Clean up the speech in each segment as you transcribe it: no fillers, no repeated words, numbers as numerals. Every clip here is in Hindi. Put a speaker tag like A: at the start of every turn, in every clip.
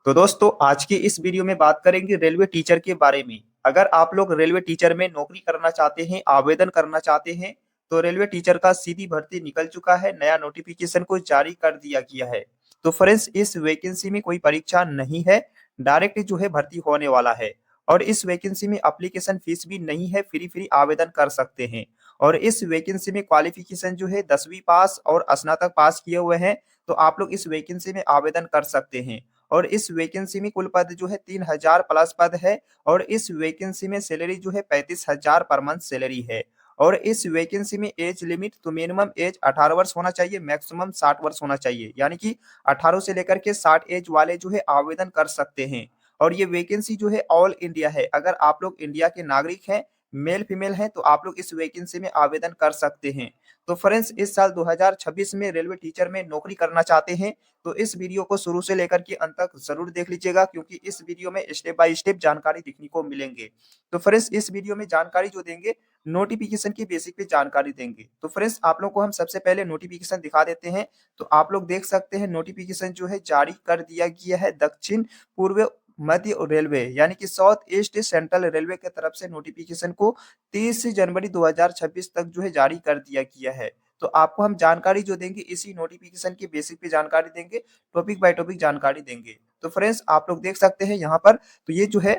A: तो दोस्तों आज की इस वीडियो में बात करेंगे रेलवे टीचर के बारे में। अगर आप लोग रेलवे टीचर में नौकरी करना चाहते हैं, आवेदन करना चाहते हैं, तो रेलवे टीचर का सीधी भर्ती निकल चुका है। नया नोटिफिकेशन को जारी कर दिया गया है। तो फ्रेंड्स, इस वैकेंसी में कोई परीक्षा नहीं है, डायरेक्ट जो है भर्ती होने वाला है। और इस वैकेंसी में एप्लीकेशन फीस भी नहीं है, फ्री फ्री आवेदन कर सकते हैं। और इस वैकेंसी में क्वालिफिकेशन जो है 10वीं पास और स्नातक पास किए हुए हैं, तो आप लोग इस वैकेंसी में आवेदन कर सकते हैं। और इस वैकेंसी में कुल पद जो है 3000 प्लस पद है। और इस वैकेंसी में सैलरी जो है 35,000 पर मंथ सैलरी है। और इस वैकेंसी में एज लिमिट तो मिनिमम एज 18 वर्ष होना चाहिए, मैक्सिमम 60 वर्ष होना चाहिए, यानी कि 18 से लेकर के 60 एज वाले जो है आवेदन कर सकते हैं। और ये वैकेंसी जो है ऑल इंडिया है। अगर आप लोग इंडिया के नागरिक हैं, मेल फीमेल हैं, तो आप लोग इस वैकेंसी में आवेदन कर सकते हैं। तो फ्रेंड्स, इस साल 2026 में रेलवे टीचर में नौकरी करना चाहते हैं, तो इस वीडियो को शुरू से लेकर के अंत तक जरूर देख लीजिएगा, क्योंकि इस वीडियो में स्टेप बाय स्टेप जानकारी देखने को मिलेंगे। तो फ्रेंड्स, इस वीडियो में जानकारी जो देंगे, नोटिफिकेशन की बेसिक पे जानकारी देंगे। तो फ्रेंड्स, आप लोग को हम सबसे पहले नोटिफिकेशन दिखा देते हैं। तो आप लोग देख सकते हैं नोटिफिकेशन जो है जारी कर दिया गया है दक्षिण पूर्व मध्य रेलवे यानी कि साउथ ईस्ट सेंट्रल रेलवे की तरफ से नोटिफिकेशन को 30 जनवरी 2026 तक जो है जारी कर दिया गया है। तो आपको हम जानकारी जो देंगे इसी नोटिफिकेशन के बेसिक पे जानकारी देंगे, टॉपिक बाय टॉपिक जानकारी देंगे। तो फ्रेंड्स, आप लोग देख सकते हैं यहाँ पर, तो ये जो है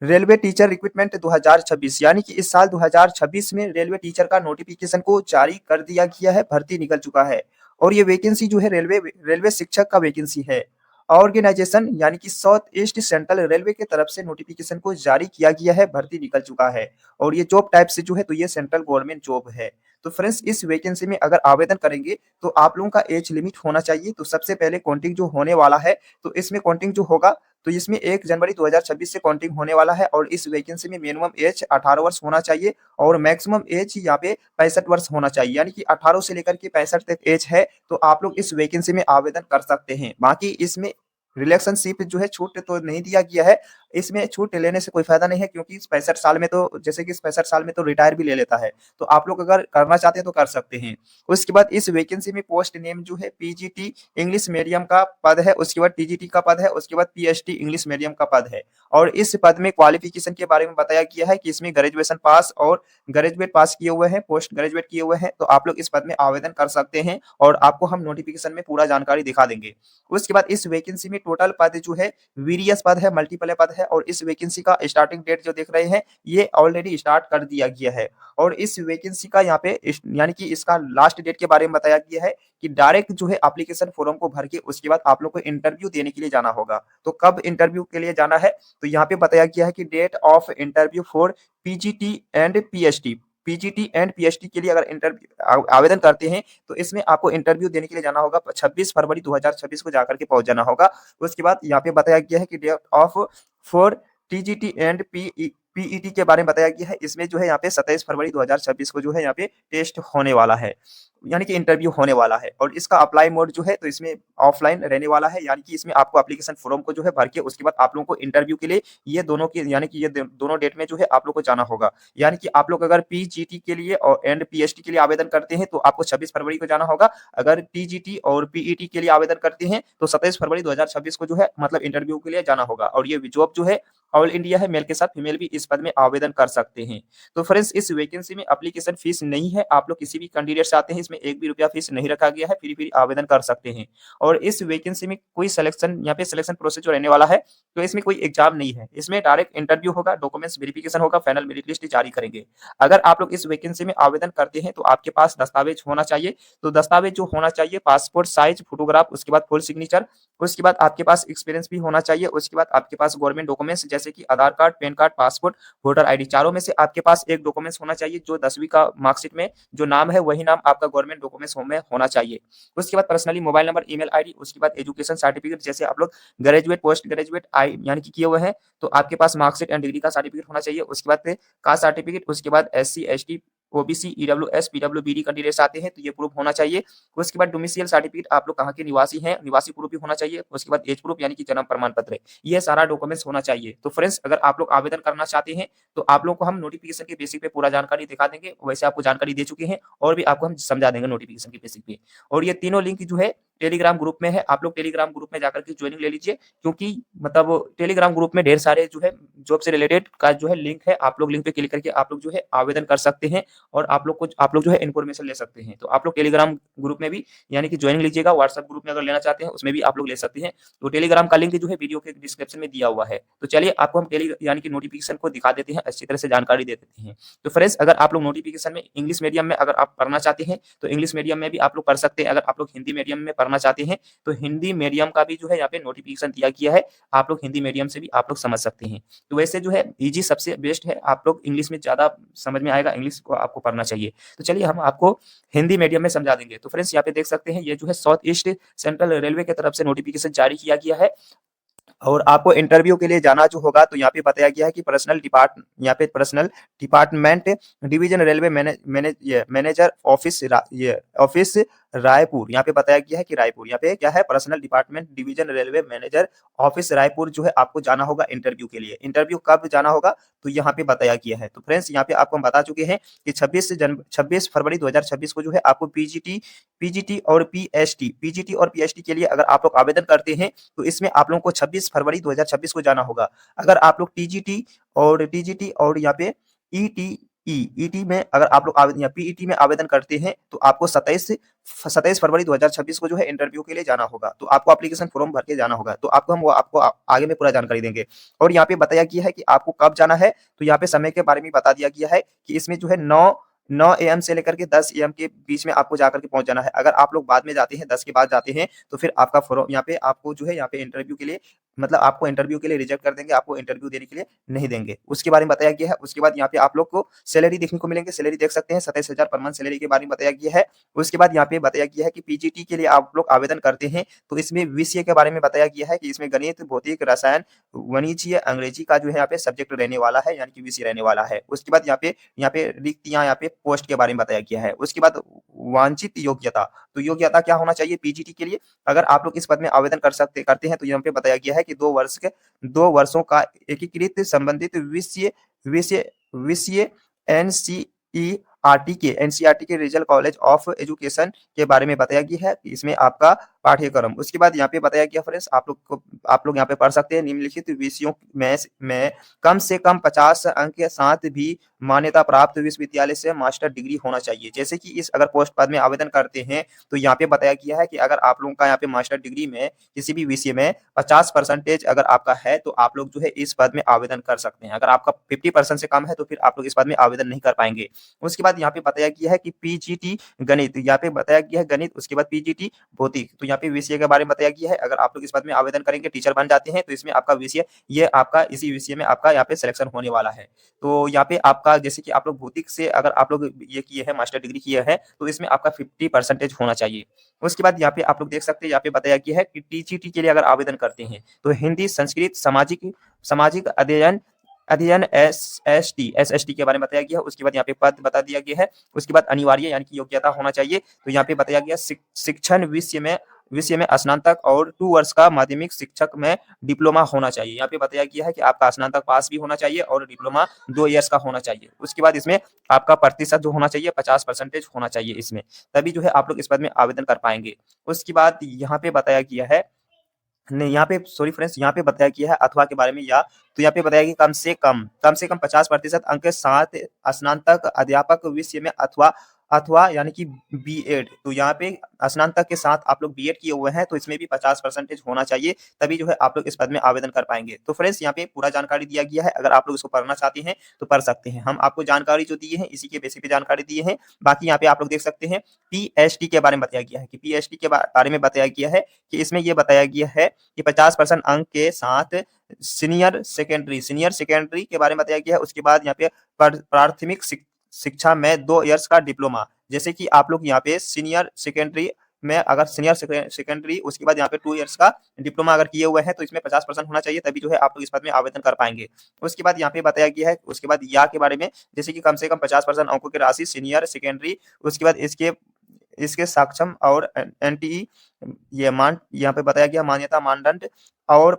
A: रेलवे टीचर रिक्रूटमेंट 2026 यानी कि इस साल 2026 में रेलवे टीचर का नोटिफिकेशन को जारी कर दिया गया है, भर्ती निकल चुका है। और ये वैकेंसी जो है रेलवे रेलवे शिक्षक का वैकेंसी है। ऑर्गेनाइजेशन यानी कि साउथ ईस्ट सेंट्रल रेलवे की तरफ से नोटिफिकेशन को जारी किया गया है, भर्ती निकल चुका है। और ये जॉब टाइप से जो है, तो ये सेंट्रल गवर्नमेंट जॉब है। तो फ्रेंड्स, इस वैकेंसी में अगर आवेदन करेंगे तो आप लोगों का एज लिमिट होना चाहिए। तो सबसे पहले काउंटिंग जो होने वाला है, तो इसमें काउंटिंग जो होगा, तो इसमें 1 जनवरी 2026 से काउंटिंग होने वाला है। और इस वैकेंसी में मिनिमम एज 18 वर्ष होना चाहिए और मैक्सिमम एज यहाँ पे 65 वर्ष होना चाहिए, यानी कि 18 से लेकर के 65 तक एज है, तो आप लोग इस वैकेंसी में आवेदन कर सकते हैं। बाकी इसमें रिलेशनशिप जो है छूट तो नहीं दिया गया है। इसमें छूट लेने से कोई फायदा नहीं है, क्योंकि 65 साल में तो, जैसे कि 65 साल में तो रिटायर भी ले लेता है। तो आप लोग अगर करना चाहते हैं तो कर सकते हैं। उसके बाद इस वैकेंसी में पोस्ट नेम जो है पीजीटी इंग्लिश मीडियम का पद है, उसके बाद टीजीटी का पद है, उसके बाद पीएचडी इंग्लिश मीडियम का पद है। और इस पद में क्वालिफिकेशन के बारे में बताया गया है कि इसमें ग्रेजुएशन पास और ग्रेजुएट पास किए हुए हैं, पोस्ट ग्रेजुएट किए हुए हैं, तो आप लोग इस पद में आवेदन कर सकते हैं। और आपको हम नोटिफिकेशन में पूरा जानकारी दिखा देंगे। उसके बाद इस वैकेंसी में टोटल पद जो है वीरियस पद है, मल्टीपल पद है। और इस वैकेंसी का स्टार्टिंग डेट जो देख रहे हैं, ये ऑलरेडी स्टार्ट कर दिया गया है। और इस वैकेंसी का यहाँ पे यानी कि इसका लास्ट डेट के बारे में बताया गया है कि डायरेक्ट जो है एप्लीकेशन फॉर्म को भर के उसके बाद आप लोग को इंटरव्यू देने के लिए जाना होगा। तो कब इंटरव्यू के लिए जाना है, तो यहाँ पे बताया गया है कि date of interview for PGT and PhD. PGT and PhD के लिए अगर इंटरव्यू आवेदन करते हैं, तो इसमें आपको इंटरव्यू देने के लिए जाना होगा 26 फरवरी 2026 को जाकर के पहुंच जाना होगा। उसके बाद यहाँ पे बताया गया है कि date of for TGT and PET के बारे में बताया गया है। इसमें जो है यहाँ पे 27 फरवरी 2026 को जो है यहाँ पे टेस्ट होने वाला है, यानी कि इंटरव्यू होने वाला है। और इसका अप्लाई मोड जो है, तो इसमें ऑफलाइन रहने वाला है, यानी कि इसमें आपको एप्लीकेशन फॉर्म को जो है भर के उसके बाद आप लोगों को इंटरव्यू के लिए ये दोनों की, यानी कि ये दोनों डेट में जो है आप लोग को जाना होगा। यानी कि आप लोग अगर पीजीटी के लिए और एंड पीएचडी के लिए आवेदन करते हैं, तो आपको 26 फरवरी को जाना होगा। अगर टीजीटी और पीईटी के लिए आवेदन करते हैं, तो 27 फरवरी 2026 को जो है मतलब इंटरव्यू के लिए जाना होगा। और ये जॉब जो है ऑल इंडिया है, मेल के साथ फीमेल भी इस पद में आवेदन कर सकते हैं। तो फ्रेंड्स, इस वैकेंसी में एप्लीकेशन फीस नहीं है। आप लोग किसी भी कैंडिडेट से आते हैं, इसमें एक भी रुपया फीस नहीं रखा गया है, फ्री फ्री आवेदन कर सकते हैं। और इस वैकेंसी में कोई सिलेक्शन, यहाँ पे सिलेक्शन प्रोसेस जो रहने वाला है, तो इसमें कोई एग्जाम नहीं है। इसमें डायरेक्ट इंटरव्यू होगा, डॉक्यूमेंट्स वेरिफिकेशन होगा, फाइनल मेरिट लिस्ट जारी करेंगे। अगर आप लोग इस वैकेंसी में आवेदन करते हैं, तो आपके पास दस्तावेज होना चाहिए। तो दस्तावेज जो होना चाहिए, पासपोर्ट साइज फोटोग्राफ, उसके बाद फुल सिग्नेचर, उसके बाद आपके पास एक्सपीरियंस भी होना चाहिए। उसके बाद आपके पास गवर्नमेंट डॉक्यूमेंट्स जैसे कि Aadhaar card, PAN card, passport, voter ID, चारों में से आपके पास एक डॉक्यूमेंट्स होना चाहिए। जो 10वीं का मार्कशीट में जो नाम है, वही नाम आपका गवर्नमेंट डॉक्यूमेंट्स में होना चाहिए। उसके बाद personally mobile number, email ID, उसके बाद एजुकेशन सर्टिफिकेट, जैसे आप लोग ग्रेजुएट, पोस्ट ग्रेजुएट आई यानी कि किए हुए हैं, तो आपके पास मार्कशीट एंड डिग्री का सर्टिफिकेट होना चाहिए। उसके बाद कास्ट सर्टिफिकेट, उसके बाद SC ST OBC EWS PWBD candidates आते हैं, तो ये प्रूफ होना चाहिए। उसके बाद डोमिसाइल सर्टिफिकेट, आप लोग कहाँ के निवासी हैं, निवासी प्रूफ भी होना चाहिए। उसके बाद एज प्रूफ यानी कि जन्म प्रमाण पत्र, ये सारा डॉक्यूमेंट्स होना चाहिए। तो फ्रेंड्स, अगर आप लोग आवेदन करना चाहते हैं, तो आप लोग को हम नोटिफिकेशन के बेसिक पे पूरा जानकारी दिखा देंगे। वैसे आपको जानकारी दे चुके हैं, और भी आपको हम समझा देंगे नोटिफिकेशन के बेसिक पे। और ये तीनों लिंक जो है टेलीग्राम ग्रुप में है, आप लोग टेलीग्राम ग्रुप में जाकर के ज्वाइनिंग ले लीजिए, क्योंकि मतलब टेलीग्राम ग्रुप में ढेर सारे जो है जॉब से रिलेटेड का जो है लिंक है, आप लोग लिंक पे क्लिक करके आप लोग जो है आवेदन कर सकते हैं और आप लोग जो है इन्फॉर्मेशन ले सकते हैं। तो आप लोग टेलीग्राम ग्रुप में भी यानी कि ज्वाइनिंग लीजिएगा। व्हाट्सएप ग्रुप में अगर लेना चाहते हैं उसमें भी आप लोग ले सकते हैं। तो टेलीग्राम का लिंक जो है वीडियो के डिस्क्रिप्शन में दिया हुआ है। तो चलिए आपको हम टेली यानी कि नोटिफिकेशन को दिखा देते हैं, अच्छी तरह से जानकारी दे देते हैं। तो फ्रेंड्स, अगर आप लोग नोटिफिकेशन में इंग्लिश मीडियम में अगर आप पढ़ना चाहते हैं तो इंग्लिश मीडियम में भी आप लोग पढ़ सकते हैं। अगर आप लोग हिंदी मीडियम में पढ़ना चाहते हैं तो हिंदी मीडियम का भी जो है यहाँ पे नोटिफिकेशन दिया गया है, आप लोग हिंदी मीडियम से भी आप लोग समझ सकते हैं। तो वैसे जो है ईजी सबसे बेस्ट है, आप लोग इंग्लिश में ज़्यादा समझ में आएगा, इंग्लिश को आपको पढ़ना चाहिए। तो चलिए हम आपको हिंदी मीडियम में समझा देंगे। तो फ्रेंड्स, यहाँ पे देख सकते हैं ये जो है साउथ ईस्ट सेंट्रल रेलवे की तरफ से नोटिफिकेशन जारी किया गया है और आपको इंटरव्यू के लिए जाना जो होगा तो यहाँ पे बताया गया है कि personal department division railway manager office Raipur. यहाँ पे बताया गया है कि रायपुर, यहाँ पे क्या है, personal department division railway manager office Raipur जो है आपको जाना होगा इंटरव्यू के लिए। इंटरव्यू कब जाना होगा तो यहाँ पे बताया गया है। तो फ्रेंड्स, यहाँ पे आपको हम बता चुके हैं कि 26 फरवरी 2026 को जो है आपको पीजीटी और पीएचडी के लिए अगर आप लोग आवेदन करते हैं तो इसमें आप लोगों को 26 फरवरी 2026 को जाना होगा। अगर आप लोग टीजीटी और यहाँ पे ईटी में अगर आप लोग आवेदन या पीईटी में आवेदन करते हैं तो आपको 27 फरवरी 2026 को जो है इंटरव्यू के लिए जाना होगा। तो आपको एप्लीकेशन फॉर्म भर के जाना होगा। तो आपको आगे में पूरा जानकारी देंगे। और यहाँ पे बताया गया है कि आपको कब जाना है, तो यहाँ पे समय के बारे में बता दिया गया है कि इसमें जो है 9 एम से लेकर के 10 एम के बीच में आपको जाकर के पहुंच जाना है। अगर आप लोग बाद में जाते हैं, 10 के बाद जाते हैं, तो फिर आपका फॉर्म यहाँ पे आपको जो है यहाँ पे इंटरव्यू के लिए मतलब आपको इंटरव्यू के लिए रिजेक्ट कर देंगे, आपको इंटरव्यू देने के लिए नहीं देंगे। उसके बारे में बताया गया है। उसके बाद यहाँ पे आप लोग को सैलरी देखने को मिलेंगे, सैलरी देख सकते हैं 27,000 पर मंथ सैलरी के बारे में बताया गया है। उसके बाद यहाँ पे बताया गया है कि पीजीटी के लिए आप लोग आवेदन करते हैं तो इसमें वीसीए के बारे में बताया गया है कि इसमें गणित, भौतिक, रसायन, वाणिज्य, अंग्रेजी का जो है यहाँ पे सब्जेक्ट रहने वाला है, यानी कि वीसी रहने वाला है। उसके बाद यहाँ पे रिक्तियां, यहाँ पे पोस्ट के बारे में बताया गया है। उसके बाद वांछित योग्यता, तो योग्यता क्या होना चाहिए पीजीटी के लिए, अगर आप लोग इस पद में आवेदन करते हैं तो यहाँ पे बताया गया है कि 2 वर्षों का एकीकृत संबंधित विषय एनसीईआरटी के रीजनल कॉलेज ऑफ एजुकेशन के बारे में बताया गया है कि इसमें आपका पाठ्यक्रम। उसके बाद यहाँ पे बताया गया फ्रेंड्स, आप लोग यहाँ पे पढ़ सकते हैं निम्नलिखित विषयों में कम से कम 50 अंक के साथ भी मान्यता प्राप्त विश्वविद्यालय से मास्टर डिग्री होना चाहिए। जैसे कि इस अगर पोस्ट पद में आवेदन करते हैं तो यहाँ पे बताया गया है कि अगर आप लोगों का यहाँ पे मास्टर डिग्री में किसी भी विषय में 50% अगर आपका है तो आप लोग जो है इस पद में आवेदन कर सकते हैं। अगर आपका 50% से कम है तो फिर आप लोग इस पद में आवेदन नहीं कर पाएंगे। उसके बाद यहाँ पे बताया गया है कि पीजीटी गणित, यहाँ पे बताया गया है गणित, उसके बाद पीजीटी भौतिक, तो यहाँ पे विषय के बारे में बताया गया है। अगर आप लोग इस पद में आवेदन करेंगे, टीचर बन जाते हैं, तो इसमें आपका विषय ये आपका इसी विषय में आपका यहाँ पे सिलेक्शन होने वाला है। तो यहाँ पे आपका जैसे कि आप लोग भौतिक से अगर आप लोग ये किए हैं, मास्टर डिग्री किए हैं, तो इसमें आपका 50% होना चाहिए। उसके बाद यहाँ पे आप लोग देख सकते हैं, यहाँ पे बताया गया है कि टीजीटी के लिए अगर आवेदन करते हैं तो हिंदी, संस्कृत, सामाजिक अध्ययन एसएसटी के बारे में बताया गया है। उसके बाद यहाँ पे पद बता दिया गया है। उसके बाद अनिवार्य यानी कि योग्यता होना चाहिए, तो यहाँ पे बताया गया शिक्षण विषय में स्नातक और 2 वर्ष का माध्यमिक शिक्षक में डिप्लोमा होना चाहिए। यहाँ पे बताया गया है कि आपका स्नातक पास भी होना चाहिए और डिप्लोमा 2 इयर्स का होना चाहिए। उसके बाद इसमें आपका प्रतिशत जो होना चाहिए 50% होना चाहिए इसमें, तभी जो है आप लोग इस पद में आवेदन कर पाएंगे। उसके बाद यहाँ पे बताया गया है, नहीं यहाँ पे सॉरी फ्रेंड्स, यहाँ पे बताया गया है अथवा के बारे में, या तो यहाँ पे बताया कि कम से कम 50% अंक के साथ स्नातक अध्यापक विषय में अथवा यानी कि बीएड, तो यहाँ पे स्नातक के साथ आप लोग बीएड किए हुए हैं तो इसमें भी 50% होना चाहिए, तभी जो है आप लोग इस पद में आवेदन कर पाएंगे। तो फ्रेंड्स, यहाँ पे पूरा जानकारी दिया गया है। अगर आप लोग इसको पढ़ना चाहते हैं तो पढ़ सकते हैं। हम आपको जानकारी जो दिए हैं इसी के बेसिस पे जानकारी दिए हैं। बाकी यहाँ पे आप लोग देख सकते हैं पीएचडी के बारे में बताया गया है कि पीएचडी के बारे में बताया गया है कि इसमें यह बताया गया है कि 50% अंक के साथ सीनियर सेकेंडरी के बारे में बताया गया है। उसके बाद यहाँ पे प्राथमिक शिक्षा में 2 इयर्स का डिप्लोमा, जैसे कि आप लोग यहाँ पे सीनियर सेकेंडरी में अगर सीनियर सेकेंडरी उसके बाद यहाँ पे 2 इयर्स का डिप्लोमा अगर किए हुए हैं तो इसमें 50% होना चाहिए, तभी जो है आप लोग इस पद में आवेदन कर पाएंगे। उसके बाद यहाँ पे बताया गया है, उसके बाद या के बारे में, जैसे कि कम से कम 50% अंकों की राशि सीनियर सेकेंडरी, उसके बाद इसके सक्षम और एनटीई ये यहाँ पे बताया गया मान्यता मानदंड और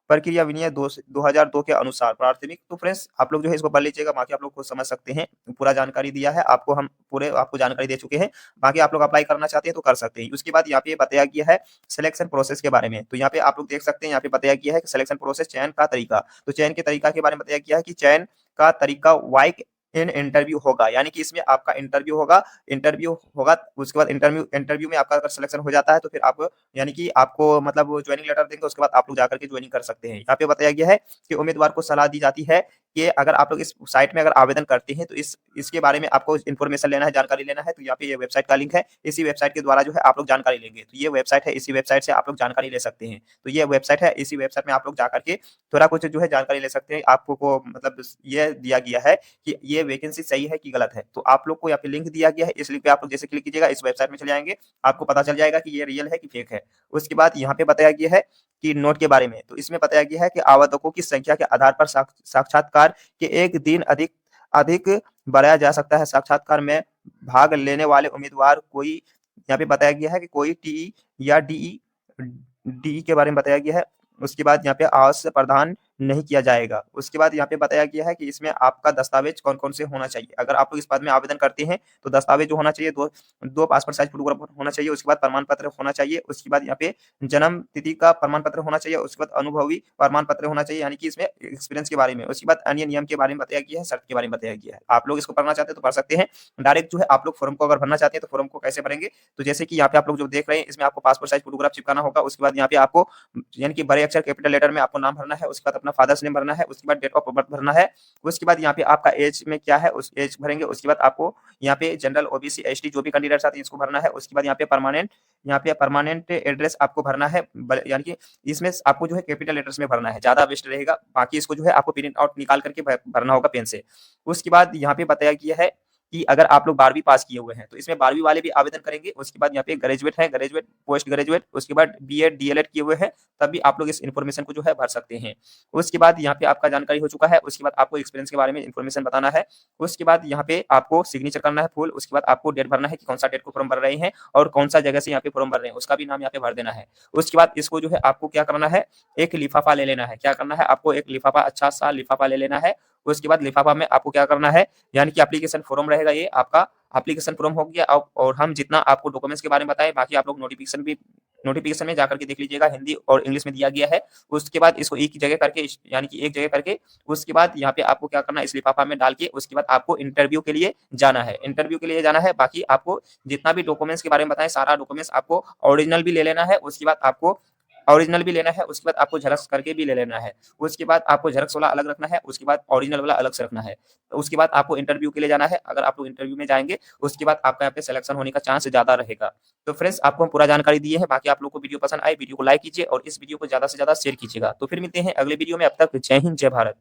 A: प्रक्रिया विनय 2002 के अनुसार प्राथमिक। तो फ्रेंड्स आप लोग जो है इसको पढ़ लीजिएगा, बाकी आप लोग खुद समझ सकते हैं। पूरा जानकारी दिया है आपको, हम पूरे आपको जानकारी दे चुके हैं। बाकी आप लोग अप्लाई करना चाहते हैं तो कर सकते हैं। उसके बाद यहाँ पे बताया गया है सिलेक्शन प्रोसेस के बारे में। तो यहाँ पे आप लोग देख सकते हैं, यहाँ पे बताया गया है कि सिलेक्शन प्रोसेस, चयन का तरीका। तो चयन के तरीका के बारे में बताया गया है कि चयन का तरीका वाइक इन इंटरव्यू होगा, यानी कि इसमें आपका इंटरव्यू होगा। उसके बाद इंटरव्यू में आपका अगर सिलेक्शन हो जाता है तो फिर आप, यानी कि आपको मतलब ज्वाइनिंग लेटर देंगे, उसके बाद आप लोग जाकर के ज्वाइनिंग कर सकते हैं। यहाँ पे बताया गया है कि उम्मीदवार को सलाह दी जाती है कि अगर आप लोग इस साइट में अगर आवेदन करते हैं तो इसके बारे में आपको इन्फॉर्मेशन लेना है, जानकारी लेना है। तो यहाँ पे ये वेबसाइट का लिंक है, इसी वेबसाइट के द्वारा जो है आप लोग जानकारी लेंगे। तो ये वेबसाइट है, इसी वेबसाइट से आप लोग जानकारी ले सकते हैं। तो ये वेबसाइट है, इसी वेबसाइट में आप लोग जाकर के थोड़ा कुछ जो है जानकारी ले सकते हैं। आपको को मतलब ये दिया गया है कि ये वैकेंसी सही है कि गलत है। तो आप लोग को यहाँ पे लिंक दिया गया है, इस लिंक पे आप लोग जैसे क्लिक कीजिएगा, इस वेबसाइट में चले जाएंगे, आपको पता चल जाएगा कि ये रियल है कि फेक है। उसके बाद यहाँ पे बताया गया है कि नोट के बारे में। तो इसमें बताया गया है कि आवेदकों की संख्या के आधार पर साक्षात्कार के एक दिन अधिक अधिक बढ़ाया जा सकता है। साक्षात्कार में भाग लेने वाले उम्मीदवार कोई, यहाँ पे बताया गया है कि कोई टीई या डीई के बारे में बताया गया है। उसके बाद यहाँ पे आवास प्रदान नहीं किया जाएगा। उसके बाद यहाँ पे बताया गया है कि इसमें आपका दस्तावेज कौन-कौन से होना चाहिए। अगर आप लोग इस पद में आवेदन करते हैं तो दस्तावेज जो होना चाहिए, दो पासपोर्ट साइज फोटोग्राफ होना चाहिए। उसके बाद प्रमाण पत्र होना चाहिए। उसके बाद यहाँ पे जन्म तिथि का प्रमाण पत्र होना चाहिए। उसके बाद अनुभवी प्रमाण पत्र होना चाहिए, यानी कि इसमें एक्सपीरियंस के बारे में। उसके बाद अन्य नियम के बारे में बताया गया है, शर्त के बारे में बताया गया है। आप लोग इसको पढ़ना चाहते हैं तो पढ़ सकते हैं। डायरेक्ट जो है आप लोग फॉर्म को अगर भरना चाहते हैं तो फॉर्म को कैसे भरेंगे, तो जैसे कि यहाँ पे आप लोग जो देख रहे हैं, इसमें आपको पासपोर्ट साइज फोटोग्राफ चिपकाना होगा। उसके बाद यहाँ पे आपको, यानी कि बड़े अक्षर कैपिटल लेटर में आपको नाम भरना है। उसके बाद अपना फादर्स नेम भरना है। उसके बाद डेट ऑफ बर्थ भरना है। उसके बाद यहाँ पे आपका एज में क्या है, उस एज भरेंगे। उसके बाद आपको यहाँ पे जनरल, ओबीसी, एसटी जो भी कैंडिडेट्स आते हैं इसको भरना है। उसके बाद यहाँ पे परमानेंट एड्रेस आपको भरना है, यानी कि इसमें आपको जो है कैपिटल लेटर्स में भरना है, ज्यादा बेस्ट रहेगा। बाकी इसको जो है आपको प्रिंट आउट निकाल करके भरना होगा पेन से। उसके बाद यहाँ पे बताया गया है कि अगर आप लोग 12वीं पास किए हुए हैं तो इसमें 12वीं वाले भी आवेदन करेंगे। उसके बाद यहाँ पे ग्रेजुएट है, ग्रेजुएट, पोस्ट ग्रेजुएट, उसके बाद बीएड, डीएलएड किए हुए हैं, तब भी आप लोग इस इन्फॉर्मेशन को जो है भर सकते हैं। उसके बाद यहाँ पे आपका जानकारी हो चुका है। उसके बाद आपको एक्सपीरियंस के बारे में इन्फॉर्मेशन बताना है। उसके बाद यहाँ पे आपको सिग्नेचर करना है फुल। उसके बाद आपको डेट भरना है कि कौन सा डेट को फॉर्म भर रहे हैं और कौन सा जगह से यहाँ पे फॉर्म भर रहे हैं, उसका भी नाम यहाँ पे भर देना है। उसके बाद इसको जो है आपको क्या करना है, एक लिफाफा ले लेना है। क्या करना है, आपको एक लिफाफा, अच्छा सा लिफाफा ले लेना है। उसके बाद लिफाफा में आपको क्या करना है, यानी कि एप्लीकेशन फॉर्म रहेगा, ये आपका एप्लीकेशन फॉर्म हो गया। और हम जितना आपको डॉक्यूमेंट्स के बारे में बताएं, बाकी आप लोग नोटिफिकेशन में जाकर के देख लीजिएगा, हिंदी और इंग्लिश में दिया गया है। उसके बाद इसको एक ही जगह करके, यानी कि एक जगह करके, उसके बाद यहाँ पे आपको क्या करना है, इस लिफाफा में डाल के उसके बाद आपको इंटरव्यू के लिए जाना है। इंटरव्यू के लिए जाना है। बाकी आपको जितना भी डॉक्यूमेंट्स के बारे में बताएं, सारा डॉक्यूमेंट्स आपको ओरिजिनल भी ले लेना है। उसके बाद आपको ओरिजिनल भी लेना है। उसके बाद आपको झेरॉक्स करके भी ले लेना है। उसके बाद आपको झेरॉक्स वाला अलग रखना है, उसके बाद ओरिजिनल वाला अलग से रखना है। उसके बाद आपको इंटरव्यू के लिए जाना है। अगर आप लोग इंटरव्यू में जाएंगे उसके बाद आपका यहाँ पे सिलेक्शन होने का चांस ज्यादा रहेगा। तो फ्रेंड्स आपको हम पूरा जानकारी दिए हैं। बाकी आप लोग को वीडियो पसंद आए, वीडियो को लाइक कीजिए और इस वीडियो को ज्यादा से ज्यादा शेयर कीजिएगा। तो फिर मिलते हैं अगले वीडियो में। अब तक जय हिंद, जय भारत।